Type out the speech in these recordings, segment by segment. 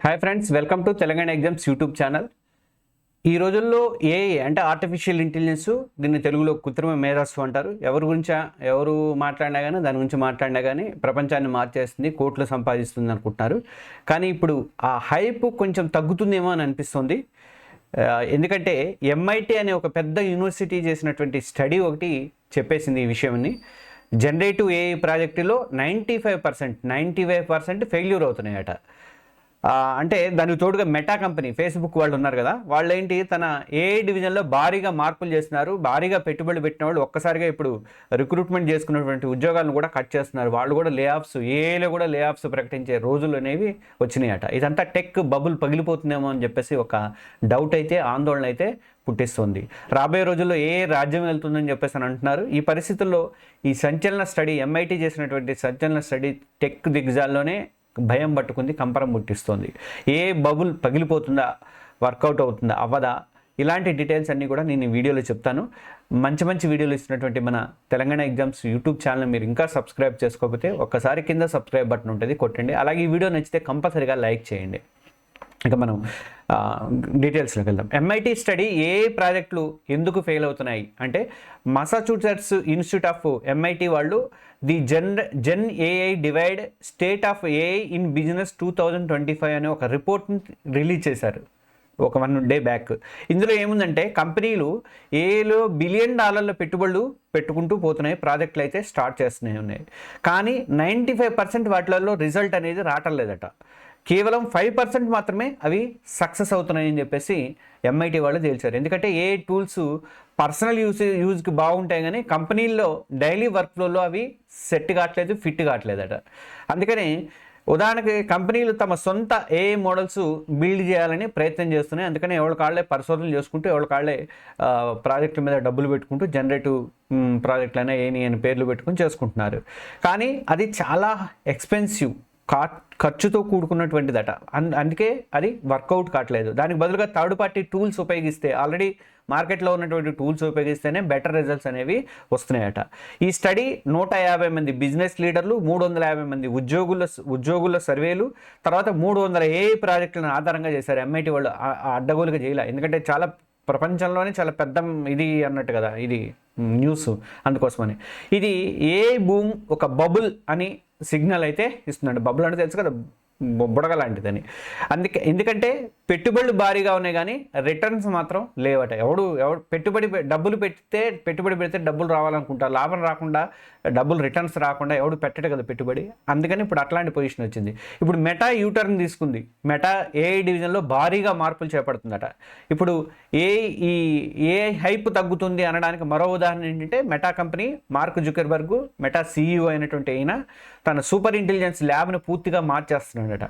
Hi friends, welcome to Telangana exams YouTube channel. ఈ రోజుల్లో AI అంటే ఆర్టిఫిషియల్ ఇంటెలిజెన్స్, దీన్ని తెలుగులో కృత్రిమ మేధస్సు అంటారు. ఎవరు మాట్లాడినా కానీ దాని గురించి మాట్లాడినా కానీ ప్రపంచాన్ని మార్చేస్తుంది, కోట్లు సంపాదిస్తుంది అనుకుంటున్నారు. కానీ ఇప్పుడు ఆ హైప్ కొంచెం తగ్గుతుందేమో అని అనిపిస్తుంది. ఎందుకంటే ఎంఐటి అనే ఒక పెద్ద యూనివర్సిటీ చేసినటువంటి స్టడీ ఒకటి చెప్పేసింది ఈ విషయాన్ని. జనరేటివ్ ఏఐ ప్రాజెక్టులో 95% ఫెయిల్యూర్ అవుతున్నాయట. అంటే దానికి తోడుగా మెటా కంపెనీ, ఫేస్బుక్ వాళ్ళు ఉన్నారు కదా, వాళ్ళు ఏంటి తన ఏఐ డివిజన్లో భారీగా మార్పులు చేస్తున్నారు. భారీగా పెట్టుబడులు పెట్టిన వాళ్ళు ఒక్కసారిగా ఇప్పుడు రిక్రూట్మెంట్ చేసుకున్నటువంటి ఉద్యోగాలను కూడా కట్ చేస్తున్నారు. వాళ్ళు కూడా ఏఐలో కూడా లే ఆఫ్స్ ప్రకటించే రోజులు అనేవి వచ్చినాయట. ఇదంతా టెక్ బబుల్ పగిలిపోతుందేమో అని చెప్పేసి ఒక డౌట్ అయితే, ఆందోళన అయితే పుట్టిస్తుంది. రాబోయే రోజుల్లో ఏ రాజ్యం వెళ్తుందని చెప్పేసి అని అంటున్నారు. ఈ పరిస్థితుల్లో ఈ సంచలన స్టడీ, ఎంఐటి చేసినటువంటి సంచలన స్టడీ టెక్ దిగ్గజాల్లోనే భయం పట్టుకుంది, కంపరం పుట్టిస్తుంది. ఏ బబుల్ పగిలిపోతుందా, వర్కౌట్ అవుతుందా, అవ్వదా, ఇలాంటి డీటెయిల్స్ అన్నీ కూడా నేను ఈ వీడియోలో చెప్తాను. మంచి మంచి వీడియోలు ఇస్తున్నటువంటి మన తెలంగాణ ఎగ్జామ్స్ యూట్యూబ్ ఛానల్ మీరు ఇంకా సబ్స్క్రైబ్ చేసుకోకపోతే ఒక్కసారి కింద సబ్స్క్రైబ్ బటన్ ఉంటుంది, కొట్టండి. అలాగే ఈ వీడియో నచ్చితే కంపల్సరీగా లైక్ చేయండి. ఇక మనం డీటెయిల్స్లోకి వెళ్దాం. ఎంఐటి స్టడీ ఏ ప్రాజెక్టులు ఎందుకు ఫెయిల్ అవుతున్నాయి అంటే, మసాచ్యూసెట్స్ ఇన్స్టిట్యూట్ ఆఫ్ ఎంఐటి వాళ్ళు the gen AI divide state of AI in business 2025 అనే ఒక రిపోర్ట్ని రిలీజ్ చేశారు ఒక 1 డే బ్యాక్. ఇందులో ఏముందంటే, కంపెనీలు ఏఐలో $1 బిలియన్ పెట్టుబడులు పెట్టుకుంటూ పోతున్నాయి, ప్రాజెక్టులు అయితే స్టార్ట్ చేస్తూనే ఉన్నాయి. కానీ 95% వాటిలలో రిజల్ట్ అనేది రావటం లేదట. కేవలం 5% మాత్రమే అవి సక్సెస్ అవుతున్నాయని చెప్పేసి ఎంఐటి వాళ్ళు తేల్చారు. ఎందుకంటే ఏ టూల్స్ పర్సనల్ యూజ్కి బాగుంటాయి, కానీ కంపెనీల్లో డైలీ వర్క్ ఫ్లోలో అవి సెట్ కావట్లేదు, ఫిట్ కావట్లేదట. అందుకని ఉదాహరణకి కంపెనీలు తమ సొంత ఏఐ మోడల్స్ బిల్డ్ చేయాలని ప్రయత్నం చేస్తున్నాయి. అందుకని ఎవరి కాళ్ళే పరిశోధనలు చేసుకుంటూ, ఎవరి కాళ్ళే ప్రాజెక్టుల మీద డబ్బులు పెట్టుకుంటూ జనరేటివ్ ప్రాజెక్టులైనా ఏని అని పేర్లు పెట్టుకుని చేసుకుంటున్నారు. కానీ అది చాలా ఎక్స్పెన్సివ్, ఖర్చుతో కూడుకున్నటువంటిదట. అందుకే అది వర్కౌట్ కావట్లేదు. దానికి బదులుగా థర్డ్ పార్టీ టూల్స్ ఉపయోగిస్తే, ఆల్రెడీ మార్కెట్లో ఉన్నటువంటి టూల్స్ ఉపయోగిస్తేనే బెటర్ రిజల్ట్స్ అనేవి వస్తున్నాయట. ఈ స్టడీ 150 మంది బిజినెస్ లీడర్లు, 350 మంది ఉద్యోగుల సర్వేలు, తర్వాత 300 ఏఐ ప్రాజెక్టులను ఆధారంగా చేశారు. ఎంఐటి వాళ్ళు అడ్డగోలుగా చేయలే, ఎందుకంటే చాలా ప్రపంచంలోనే చాలా పెద్ద ఇది అన్నట్టు కదా ఇది న్యూస్, అందుకోసమని. ఇది ఏఐ బూమ్ ఒక బబుల్ అని సిగ్నల్ అయితే ఇస్తుందండి. బబుల్ అంటే తెలుసు కదా, బుడగ లాంటిదని. ఎందుకంటే పెట్టుబడులు భారీగా ఉన్నాయి, కానీ రిటర్న్స్ మాత్రం లేవట. ఎవడు పెట్టుబడి పెడితే డబ్బులు రావాలనుకుంటారు, లాభం రాకుండా, డబ్బులు రిటర్న్స్ రాకుండా ఎవడు పెట్టడు కదా పెట్టుబడి. అందుకని ఇప్పుడు అట్లాంటి పొజిషన్ వచ్చింది. ఇప్పుడు మెటా యూటర్న్ తీసుకుంది. మెటా ఏఐ డివిజన్లో భారీగా మార్పులు చేపడుతుందట. ఇప్పుడు ఏఐ హైప్ తగ్గుతుంది అనడానికి మరో ఉదాహరణ ఏంటంటే, meta company mark Zuckerberg, meta CEO అయినటువంటి ఈయన తన సూపర్ ఇంటెలిజెన్స్ ల్యాబ్ని పూర్తిగా మార్చేస్తున్నాడట.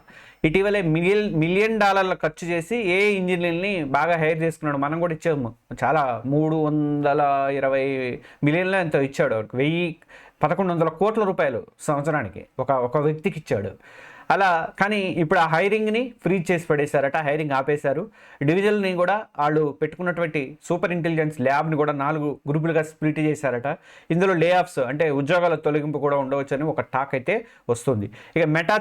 ఇటీవలే $1 మిలియన్ ఖర్చు చేసి ఏ ఇంజనీర్ని బాగా హైర్ చేసుకున్నాడు. మనం కూడా ఇచ్చాము, చాలా 320 మిలియన్లో ఎంతో ఇచ్చాడు. 1,100 కోట్ల రూపాయలు సంవత్సరానికి ఒక వ్యక్తికి ఇచ్చాడు. అలా కానీ ఇప్పుడు ఆ హైరింగ్ని ఫ్రీజ్ చేసి పడేశారట, హైరింగ్ ఆపేశారు. డివిజన్ని కూడా వాళ్ళు పెట్టుకున్నటువంటి సూపర్ ఇంటెలిజెన్స్ ల్యాబ్ని కూడా 4 గ్రూపులుగా స్ప్లిట్ చేశారట. ఇందులో లే ఆఫ్స్ అంటే ఉద్యోగాల తొలగింపు కూడా ఉండవచ్చు అని ఒక టాక్ అయితే వస్తుంది. ఇక మెటా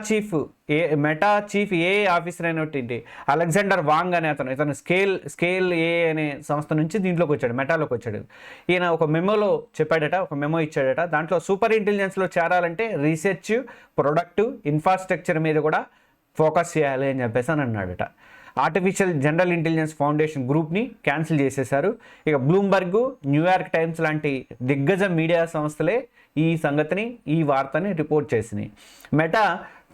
చీఫ్ ఏఐ ఆఫీసర్ అయినటువంటి అలెగ్జాండర్ వాంగ్ అనే ఇతను స్కేల్ ఏఐ అనే సంస్థ నుంచి దీంట్లోకి వచ్చాడు, మెటాలోకి వచ్చాడు. ఈయన ఒక మెమో ఇచ్చాడట. దాంట్లో సూపర్ ఇంటెలిజెన్స్లో చేరాలంటే రీసెర్చ్, ప్రొడక్ట్, ఇన్ఫ్రాస్ట్రక్చర్ మీద కూడా ఫోకస్ చేయాలి అని చెప్పేసి అని అన్నాడట. ఆర్టిఫిషియల్ జనరల్ ఇంటెలిజెన్స్ ఫౌండేషన్ గ్రూప్ని క్యాన్సిల్ చేసేశారు. ఇక బ్లూంబర్గ్, న్యూయార్క్ టైమ్స్ లాంటి దిగ్గజ మీడియా సంస్థలే ఈ వార్తని రిపోర్ట్ చేసినాయి. మెటా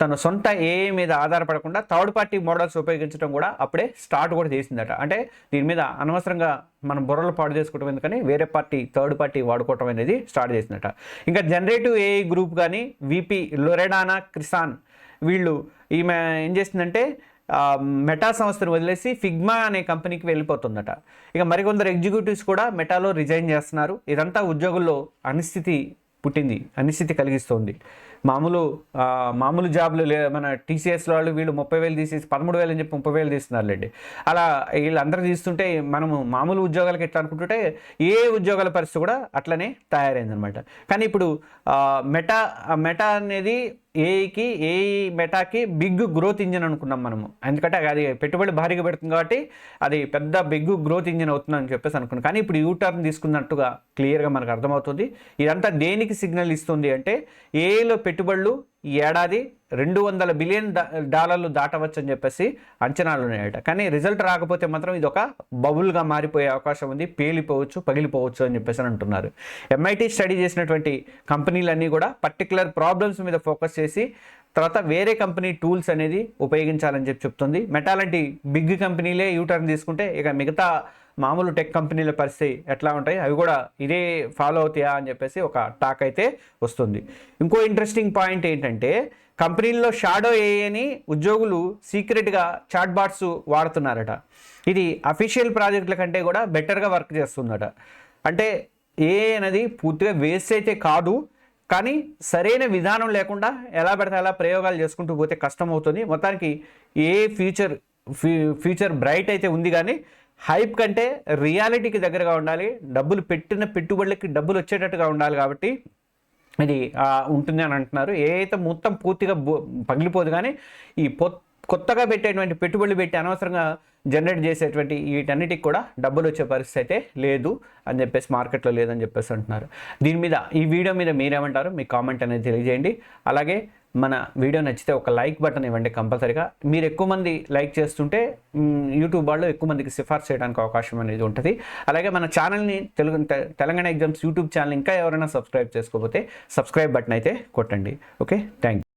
తన సొంత ఏఐ మీద ఆధారపడకుండా థర్డ్ పార్టీ మోడల్స్ ఉపయోగించడం కూడా అప్పుడే స్టార్ట్ కూడా చేసిందట. అంటే దీని మీద అనవసరంగా మనం బుర్రలు పాడు చేసుకోవడం ఎందుకని వేరే థర్డ్ పార్టీ వాడుకోవటం అనేది స్టార్ట్ చేసిందట. ఇంకా జనరేటివ్ ఏఐ గ్రూప్ కానీ VP లొరెడానా క్రిసాన్ ఈమె ఏం చేసిందంటే, మెటా సంస్థను వదిలేసి ఫిగ్మా అనే కంపెనీకి వెళ్ళిపోతుందట. ఇక మరికొందరు ఎగ్జిక్యూటివ్స్ కూడా మెటాలో రిజైన్ చేస్తున్నారు. ఇదంతా ఉద్యోగుల్లో అనిశ్చితి కలిగిస్తోంది. మామూలు జాబ్లు మన TCSలో వీళ్ళు 30,000 తీసేసి 13,000 అని చెప్పి 30,000 తీస్తున్నారులేండి. అలా వీళ్ళందరూ తీస్తుంటే మనము మామూలు ఉద్యోగాలకు ఎట్లా అనుకుంటుంటే ఏ ఉద్యోగాల పరిస్థితి కూడా అట్లనే తయారైందనమాట. కానీ ఇప్పుడు మెటా అనేది ఏఐ మెటాకి బిగ్ గ్రోత్ ఇంజిన్ అనుకున్నాం మనము, ఎందుకంటే అది పెట్టుబడి భారీగా పెడుతుంది కాబట్టి అది పెద్ద బిగ్ గ్రోత్ ఇంజిన్ అవుతుందని చెప్పేసి అనుకున్నాం. కానీ ఇప్పుడు యూటర్న్ తీసుకున్నట్టుగా క్లియర్గా మనకు అర్థమవుతుంది. ఇదంతా దేనికి సిగ్నల్ ఇస్తుంది అంటే ఏఐలో పెట్టుబడులు ఈ ఏడాది $200 బిలియన్ దాటవచ్చు అని చెప్పేసి అంచనాలు ఉన్నాయట. కానీ రిజల్ట్ రాకపోతే మాత్రం ఇది ఒక బబుల్గా మారిపోయే అవకాశం ఉంది, పేలిపోవచ్చు, పగిలిపోవచ్చు అని చెప్పేసి అంటున్నారు. MIT స్టడీ చేసినటువంటి కంపెనీలన్నీ కూడా పర్టికులర్ ప్రాబ్లమ్స్ మీద ఫోకస్ చేసి తర్వాత వేరే కంపెనీ టూల్స్ అనేది ఉపయోగించాలని చెప్తుంది. మెటా లాంటి బిగ్ కంపెనీలే యూటర్న్ తీసుకుంటే ఇక మిగతా మామూలు టెక్ కంపెనీల పరిస్థితి ఎట్లా ఉంటాయి, అవి కూడా ఇదే ఫాలో అవుతాయా అని చెప్పేసి ఒక టాక్ అయితే వస్తుంది. ఇంకో ఇంట్రెస్టింగ్ పాయింట్ ఏంటంటే కంపెనీల్లో షాడో ఏఐ అని ఉద్యోగులు సీక్రెట్గా చాట్ బాట్స్ వాడుతున్నారట. ఇది అఫీషియల్ ప్రాజెక్టుల కంటే కూడా బెటర్గా వర్క్ చేస్తుందట. అంటే ఏఐ అనేది పూర్తిగా వేస్ట్ అయితే కాదు, కానీ సరైన విధానం లేకుండా ఎలా పడితే అలా ప్రయోగాలు చేసుకుంటూ పోతే కష్టం అవుతుంది. మొత్తానికి ఏ ఫ్యూచర్ బ్రైట్ అయితే ఉంది, కానీ హైప్ కంటే రియాలిటీకి దగ్గరగా ఉండాలి, డబ్బులు పెట్టిన పెట్టుబడులకి డబ్బులు వచ్చేటట్టుగా ఉండాలి. కాబట్టి ఇది ఉంటుంది అని అంటున్నారు. ఏదైతే మొత్తం పూర్తిగా పగిలిపోదు, కానీ ఈ కొత్తగా పెట్టేటువంటి పెట్టుబడులు పెట్టి అనవసరంగా జనరేట్ చేసేటువంటి వీటన్నిటికి కూడా డబ్బులు వచ్చే పరిస్థితి అయితే లేదు అని చెప్పేసి మార్కెట్లో లేదని చెప్పేసి అంటున్నారు. దీని మీద ఈ వీడియో మీద మీరేమంటారు, మీ కామెంట్ అనేది తెలియజేయండి. అలాగే మన వీడియో నచ్చితే ఒక లైక్ బటన్ ఇవ్వండి కంపల్సరీగా. మీరు ఎక్కువ మంది లైక్ చేస్తుంటే యూట్యూబ్ వాళ్ళు ఎక్కువ మందికి సిఫార్సు చేయడానికి అవకాశం అనేది ఉంటుంది. అలాగే మన ఛానల్ని తెలంగాణ ఎగ్జామ్స్ యూట్యూబ్ ఛానల్ ఇంకా ఎవరైనా సబ్స్క్రైబ్ చేసుకోకపోతే సబ్స్క్రైబ్ బటన్ అయితే కొట్టండి. Okay, thank you.